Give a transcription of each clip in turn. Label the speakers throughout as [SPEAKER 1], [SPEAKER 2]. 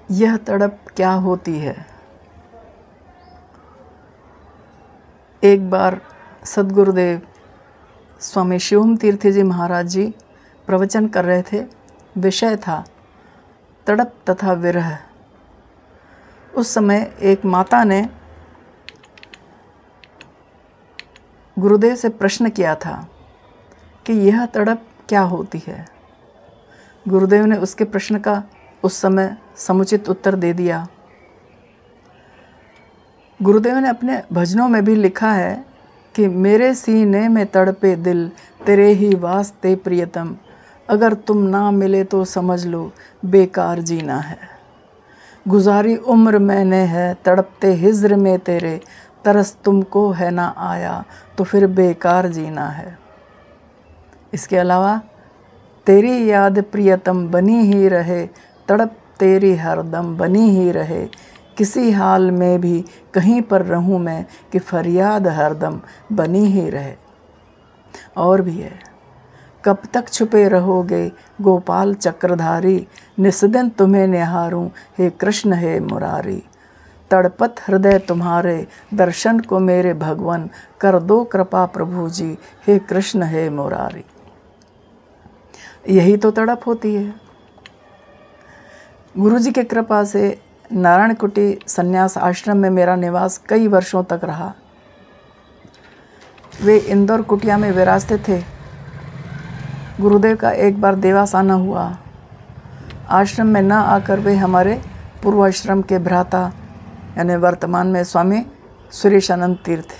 [SPEAKER 1] यह तड़प क्या होती है। एक बार सद्गुरुदेव स्वामी शिवम तीर्थ जी महाराज जी प्रवचन कर रहे थे। विषय था तड़प तथा विरह। उस समय एक माता ने गुरुदेव से प्रश्न किया था कि यह तड़प क्या होती है। गुरुदेव ने उसके प्रश्न का उस समय समुचित उत्तर दे दिया। गुरुदेव ने अपने भजनों में भी लिखा है कि मेरे सीने में तड़पे दिल तेरे ही वास्ते प्रियतम, अगर तुम ना मिले तो समझ लो बेकार जीना है। गुजारी उम्र मैंने है तड़पते हिज्र में तेरे, तरस तुमको है ना आया तो फिर बेकार जीना है। इसके अलावा तेरी याद प्रियतम बनी ही रहे, तड़प तेरी हरदम बनी ही रहे, किसी हाल में भी कहीं पर रहूं मैं कि फरियाद हरदम बनी ही रहे। और भी है, कब तक छुपे रहोगे गोपाल चक्रधारी, निस्दिन तुम्हें निहारूं हे कृष्ण हे मुरारी, तड़पत हृदय तुम्हारे दर्शन को मेरे भगवन, कर दो कृपा प्रभु जी हे कृष्ण हे मुरारी। यही तो तड़प होती है। गुरु जी की कृपा से नारायण कुटी संन्यास आश्रम में मेरा निवास कई वर्षों तक रहा। वे इंदौर कुटिया में विराजते थे। गुरुदेव का एक बार देवास आना हुआ। आश्रम में न आकर वे हमारे पूर्वाश्रम के भ्राता यानी वर्तमान में स्वामी सुरेशानंद तीर्थ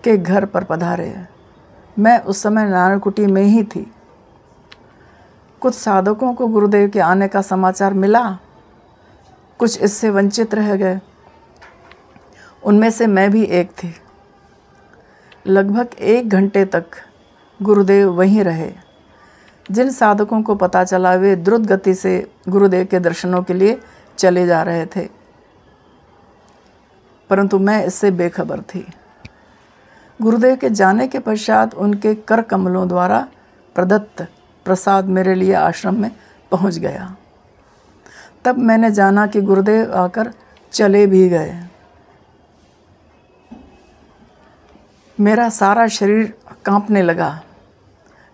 [SPEAKER 1] के घर पर पधारे। मैं उस समय नारायण कुटी में ही थी। कुछ साधकों को गुरुदेव के आने का समाचार मिला, कुछ इससे वंचित रह गए। उनमें से मैं भी एक थी। लगभग 1 घंटे तक गुरुदेव वहीं रहे। जिन साधकों को पता चला वे द्रुत गति से गुरुदेव के दर्शनों के लिए चले जा रहे थे, परंतु मैं इससे बेखबर थी। गुरुदेव के जाने के पश्चात उनके कर कमलों द्वारा प्रदत्त प्रसाद मेरे लिए आश्रम में पहुंच गया। तब मैंने जाना कि गुरुदेव आकर चले भी गए। मेरा सारा शरीर कांपने लगा।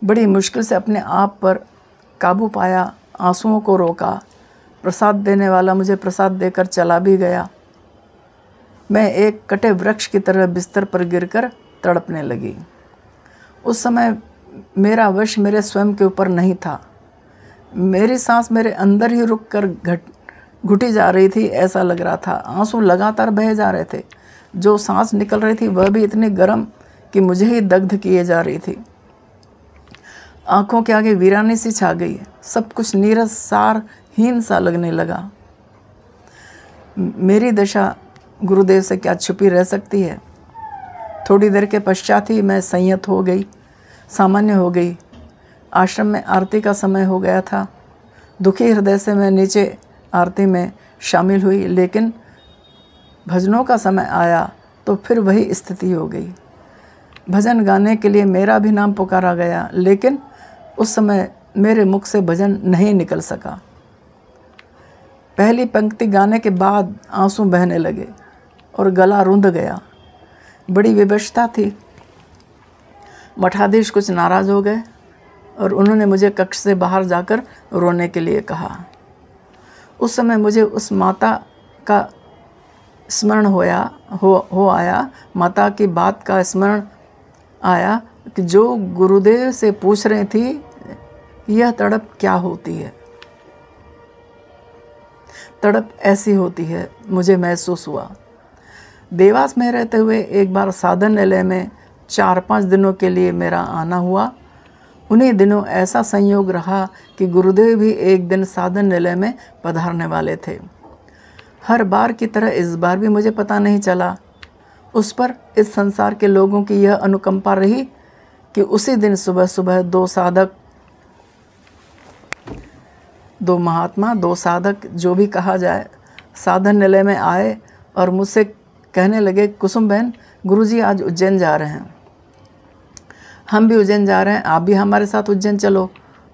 [SPEAKER 1] बड़ी मुश्किल से अपने आप पर काबू पाया, आंसुओं को रोका। प्रसाद देने वाला मुझे प्रसाद देकर चला भी गया। मैं एक कटे वृक्ष की तरह बिस्तर पर गिरकर तड़पने लगी। उस समय मेरा वश मेरे स्वयं के ऊपर नहीं था। मेरी सांस मेरे अंदर ही रुक कर घुटी जा रही थी, ऐसा लग रहा था। आंसू लगातार बहे जा रहे थे। जो सांस निकल रही थी वह भी इतनी गर्म कि मुझे ही दग्ध किए जा रही थी। आंखों के आगे वीरानी सी छा गई। सब कुछ नीरस सारहीन सा लगने लगा। मेरी दशा गुरुदेव से क्या छुपी रह सकती है। थोड़ी देर के पश्चात ही मैं संयत हो गई, सामान्य हो गई। आश्रम में आरती का समय हो गया था। दुखी हृदय से मैं नीचे आरती में शामिल हुई, लेकिन भजनों का समय आया तो फिर वही स्थिति हो गई। भजन गाने के लिए मेरा भी नाम पुकारा गया, लेकिन उस समय मेरे मुख से भजन नहीं निकल सका। पहली पंक्ति गाने के बाद आंसू बहने लगे और गला रुंध गया। बड़ी विवशता थी। मठाधीश कुछ नाराज़ हो गए और उन्होंने मुझे कक्ष से बाहर जाकर रोने के लिए कहा। उस समय मुझे उस माता का स्मरण हो आया, माता की बात का स्मरण आया कि जो गुरुदेव से पूछ रही थी यह तड़प क्या होती है। तड़प ऐसी होती है, मुझे महसूस हुआ। देवास में रहते हुए एक बार साधनालय में 4-5 दिनों के लिए मेरा आना हुआ। उन्हीं दिनों ऐसा संयोग रहा कि गुरुदेव भी एक दिन साधनालय में पधारने वाले थे। हर बार की तरह इस बार भी मुझे पता नहीं चला। उस पर इस संसार के लोगों की यह अनुकंपा रही कि उसी दिन सुबह सुबह 2 साधक, 2 महात्मा, 2 साधक जो भी कहा जाए, साधनालय में आए और मुझसे कहने लगे, कुसुम बहन, गुरुजी आज उज्जैन जा रहे हैं, हम भी उज्जैन जा रहे हैं, आप भी हमारे साथ उज्जैन चलो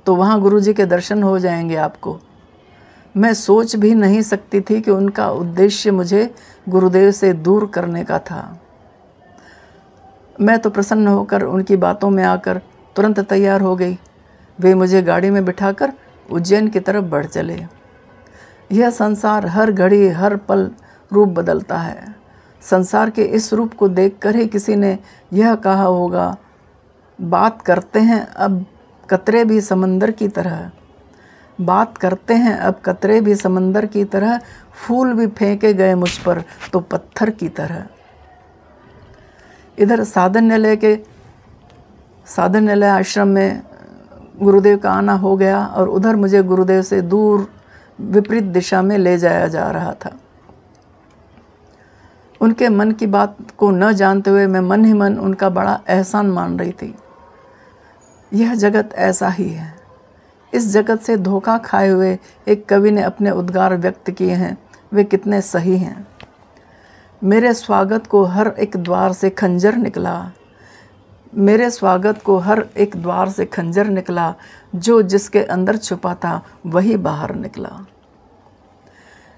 [SPEAKER 1] तो वहाँ गुरुजी के दर्शन हो जाएंगे आपको। मैं सोच भी नहीं सकती थी कि उनका उद्देश्य मुझे गुरुदेव से दूर करने का था। मैं तो प्रसन्न होकर उनकी बातों में आकर तुरंत तैयार हो गई। वे मुझे गाड़ी में बिठाकर उज्जैन की तरफ बढ़ चले। यह संसार हर घड़ी हर पल रूप बदलता है। संसार के इस रूप को देखकर ही किसी ने यह कहा होगा, बात करते हैं अब कतरे भी समंदर की तरह, बात करते हैं अब कतरे भी समंदर की तरह, फूल भी फेंके गए मुझ पर तो पत्थर की तरह। इधर साधन्यालय आश्रम में गुरुदेव का आना हो गया और उधर मुझे गुरुदेव से दूर विपरीत दिशा में ले जाया जा रहा था। उनके मन की बात को न जानते हुए मैं मन ही मन उनका बड़ा एहसान मान रही थी। यह जगत ऐसा ही है। इस जगत से धोखा खाए हुए एक कवि ने अपने उद्गार व्यक्त किए हैं, वे कितने सही हैं। मेरे स्वागत को हर एक द्वार से खंजर निकला, मेरे स्वागत को हर एक द्वार से खंजर निकला, जो जिसके अंदर छुपा था वही बाहर निकला।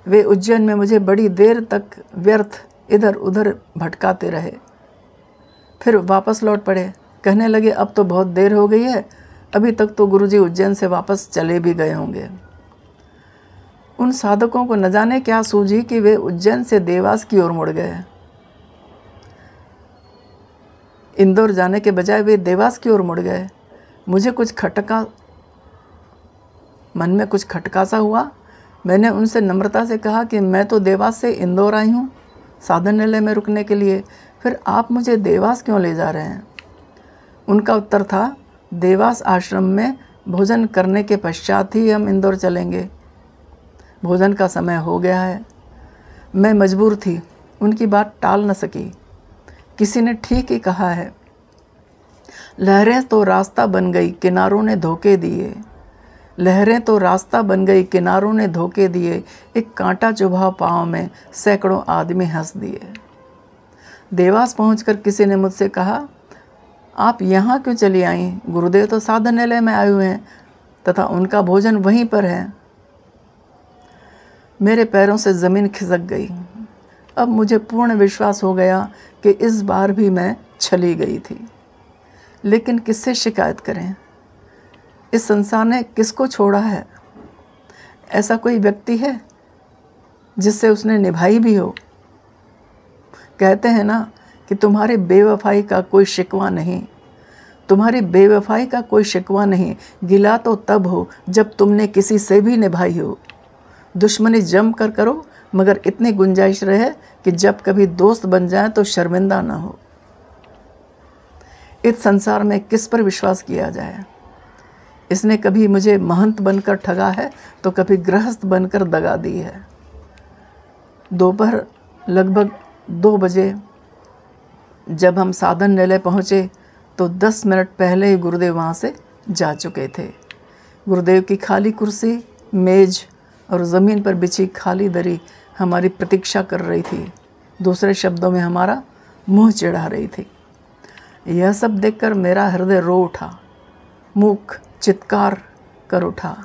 [SPEAKER 1] वे उज्जैन में मुझे बड़ी देर तक व्यर्थ इधर उधर भटकाते रहे, फिर वापस लौट पड़े। कहने लगे, अब तो बहुत देर हो गई है, अभी तक तो गुरुजी उज्जैन से वापस चले भी गए होंगे। उन साधकों को न जाने क्या सूझी कि वे उज्जैन से देवास की ओर मुड़ गए। इंदौर जाने के बजाय वे देवास की ओर मुड़ गए। मुझे मन में कुछ खटका सा हुआ। मैंने उनसे नम्रता से कहा कि मैं तो देवास से इंदौर आई हूँ साधन्यालय में रुकने के लिए, फिर आप मुझे देवास क्यों ले जा रहे हैं? उनका उत्तर था, देवास आश्रम में भोजन करने के पश्चात ही हम इंदौर चलेंगे, भोजन का समय हो गया है। मैं मजबूर थी, उनकी बात टाल न सकी। किसी ने ठीक ही कहा है, लहरें तो रास्ता बन गई किनारों ने धोखे दिए, लहरें तो रास्ता बन गई किनारों ने धोखे दिए, एक कांटा चुभा पाँव में सैकड़ों आदमी हंस दिए। देवास पहुंचकर किसी ने मुझसे कहा, आप यहाँ क्यों चली आई? गुरुदेव तो साधन्यालय में आए हुए हैं तथा उनका भोजन वहीं पर है। मेरे पैरों से ज़मीन खिसक गई। अब मुझे पूर्ण विश्वास हो गया कि इस बार भी मैं छली गई थी। लेकिन किससे शिकायत करें? इस संसार ने किसको छोड़ा है? ऐसा कोई व्यक्ति है जिससे उसने निभाई भी हो? कहते हैं ना कि तुम्हारी बेवफाई का कोई शिकवा नहीं, तुम्हारी बेवफाई का कोई शिकवा नहीं, गिला तो तब हो जब तुमने किसी से भी निभाई हो। दुश्मनी जम कर करो, मगर इतनी गुंजाइश रहे कि जब कभी दोस्त बन जाए तो शर्मिंदा ना हो। इस संसार में किस पर विश्वास किया जाए? इसने कभी मुझे महंत बनकर ठगा है तो कभी गृहस्थ बनकर दगा दी है। दोपहर लगभग 2 बजे जब हम साधन्यालय पहुँचे तो 10 मिनट पहले ही गुरुदेव वहाँ से जा चुके थे। गुरुदेव की खाली कुर्सी, मेज और ज़मीन पर बिछी खाली दरी हमारी प्रतीक्षा कर रही थी। दूसरे शब्दों में हमारा मुंह चिढ़ा रही थी। यह सब देखकर मेरा हृदय रो उठा, मूक चित्कार कर उठा।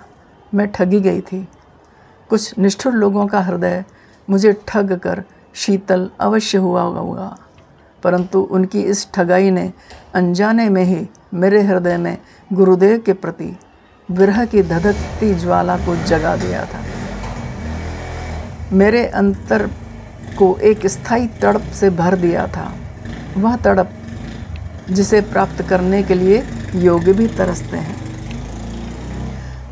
[SPEAKER 1] मैं ठगी गई थी। कुछ निष्ठुर लोगों का हृदय मुझे ठग कर शीतल अवश्य हुआ होगा, परंतु उनकी इस ठगाई ने अनजाने में ही मेरे हृदय में गुरुदेव के प्रति विरह की धधकती ज्वाला को जगा दिया था। मेरे अंतर को एक स्थायी तड़प से भर दिया था। वह तड़प जिसे प्राप्त करने के लिए योगी भी तरसते हैं।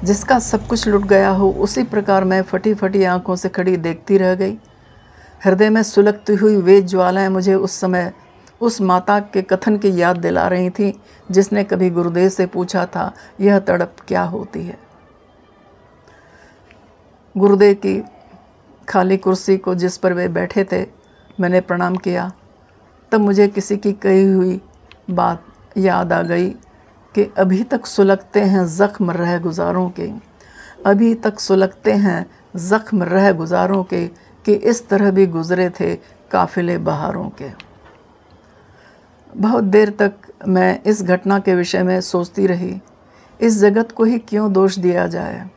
[SPEAKER 1] जिसका सब कुछ लुट गया हो, उसी प्रकार मैं फटी फटी आंखों से खड़ी देखती रह गई। हृदय में सुलगती हुई वे ज्वालाएं मुझे उस समय उस माता के कथन की याद दिला रही थी जिसने कभी गुरुदेव से पूछा था, यह तड़प क्या होती है। गुरुदेव की खाली कुर्सी को जिस पर वे बैठे थे, मैंने प्रणाम किया। तब मुझे किसी की कही हुई बात याद आ गई कि अभी तक सुलगते हैं ज़ख्म रह गुज़ारों के, अभी तक सुलगते हैं ज़ख्म रह गुज़ारों के, कि इस तरह भी गुज़रे थे काफ़िले बहारों के। बहुत देर तक मैं इस घटना के विषय में सोचती रही। इस जगत को ही क्यों दोष दिया जाए?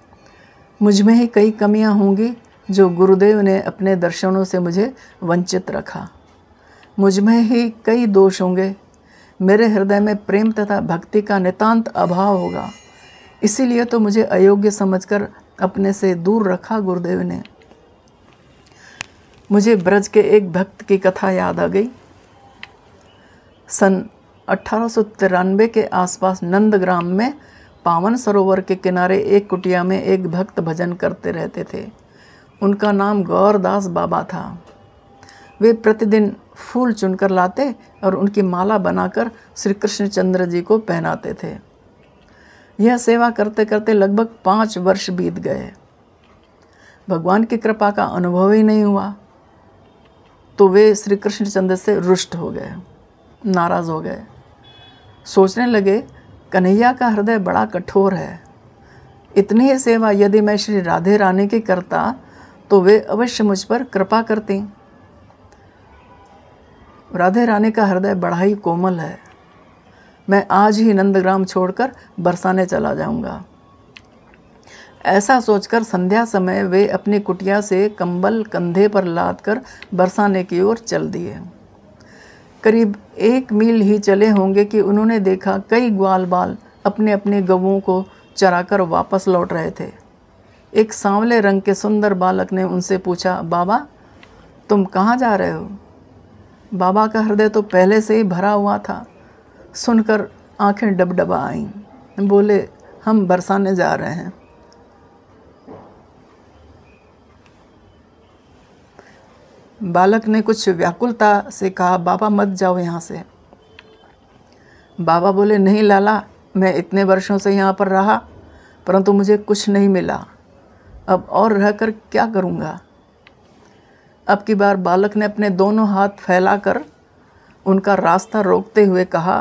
[SPEAKER 1] मुझ में ही कई कमियां होंगी जो गुरुदेव ने अपने दर्शनों से मुझे वंचित रखा। मुझ में ही कई दोष होंगे। मेरे हृदय में प्रेम तथा भक्ति का नितांत अभाव होगा। इसीलिए तो मुझे अयोग्य समझकर अपने से दूर रखा गुरुदेव ने। मुझे ब्रज के एक भक्त की कथा याद आ गई। सन 1893 के आसपास नंदग्राम में पावन सरोवर के किनारे एक कुटिया में एक भक्त भजन करते रहते थे। उनका नाम गौरदास बाबा था। वे प्रतिदिन फूल चुनकर लाते और उनकी माला बनाकर श्री कृष्णचंद्र जी को पहनाते थे। यह सेवा करते करते लगभग 5 वर्ष बीत गए। भगवान की कृपा का अनुभव ही नहीं हुआ तो वे श्री कृष्णचंद्र से रुष्ट हो गए, नाराज़ हो गए। सोचने लगे, कन्हैया का हृदय बड़ा कठोर है। इतनी ही सेवा यदि मैं श्री राधे रानी की करता तो वे अवश्य मुझ पर कृपा करती। राधे रानी का हृदय बड़ा ही कोमल है। मैं आज ही नंदग्राम छोड़कर बरसाने चला जाऊंगा। ऐसा सोचकर संध्या समय वे अपनी कुटिया से कंबल कंधे पर लाद कर बरसाने की ओर चल दिए। करीब 1 मील ही चले होंगे कि उन्होंने देखा कई ग्वाल बाल अपने अपने गवों को चराकर वापस लौट रहे थे। एक सांवले रंग के सुंदर बालक ने उनसे पूछा, बाबा तुम कहाँ जा रहे हो? बाबा का हृदय तो पहले से ही भरा हुआ था। सुनकर आंखें डबडबा आईं। बोले, हम बरसाने जा रहे हैं। बालक ने कुछ व्याकुलता से कहा, बाबा मत जाओ यहाँ से। बाबा बोले, नहीं लाला, मैं इतने वर्षों से यहाँ पर रहा परंतु मुझे कुछ नहीं मिला। अब और रहकर क्या करूँगा? अब की बार बालक ने अपने दोनों हाथ फैलाकर उनका रास्ता रोकते हुए कहा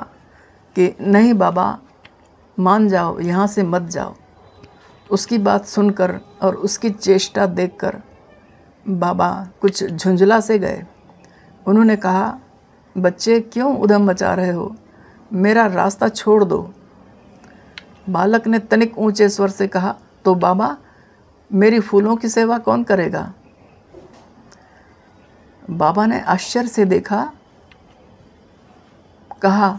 [SPEAKER 1] कि नहीं बाबा, मान जाओ, यहाँ से मत जाओ। उसकी बात सुनकर और उसकी चेष्टा देखकर बाबा कुछ झुंझला से गए। उन्होंने कहा, बच्चे क्यों उधम मचा रहे हो? मेरा रास्ता छोड़ दो। बालक ने तनिक ऊंचे स्वर से कहा, तो बाबा मेरी फूलों की सेवा कौन करेगा? बाबा ने आश्चर्य से देखा, कहा,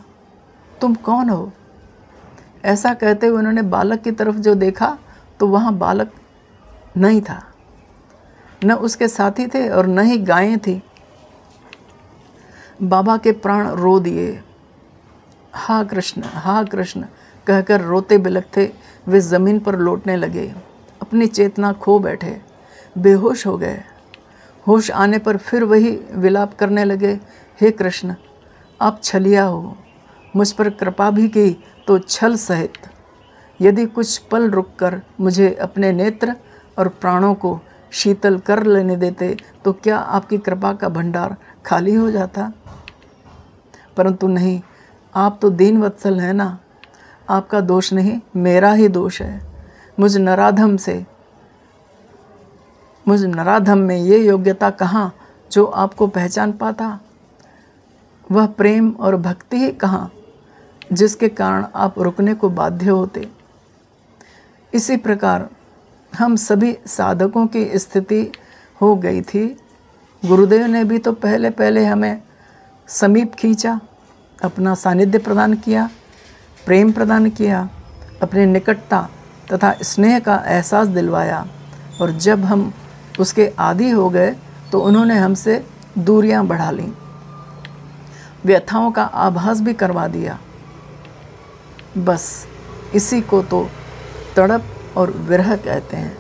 [SPEAKER 1] तुम कौन हो? ऐसा कहते हुए उन्होंने बालक की तरफ जो देखा तो वहाँ बालक नहीं था। न उसके साथी थे और न ही गायें थी। बाबा के प्राण रो दिए। हा कृष्ण कहकर रोते बिलखते वे ज़मीन पर लौटने लगे। अपनी चेतना खो बैठे, बेहोश हो गए। होश आने पर फिर वही विलाप करने लगे, हे कृष्ण, आप छलिया हो, मुझ पर कृपा भी की तो छल सहित। यदि कुछ पल रुककर मुझे अपने नेत्र और प्राणों को शीतल कर लेने देते तो क्या आपकी कृपा का भंडार खाली हो जाता? परंतु नहीं, आप तो दीनवत्सल हैं ना। आपका दोष नहीं, मेरा ही दोष है। मुझ नराधम में ये योग्यता कहाँ जो आपको पहचान पाता? वह प्रेम और भक्ति ही कहाँ जिसके कारण आप रुकने को बाध्य होते? इसी प्रकार हम सभी साधकों की स्थिति हो गई थी। गुरुदेव ने भी तो पहले पहले हमें समीप खींचा, अपना सानिध्य प्रदान किया, प्रेम प्रदान किया, अपनी निकटता तथा स्नेह का एहसास दिलवाया। और जब हम उसके आदी हो गए तो उन्होंने हमसे दूरियां बढ़ा लीं, व्यथाओं का आभास भी करवा दिया। बस इसी को तो तड़प और विरह कहते हैं।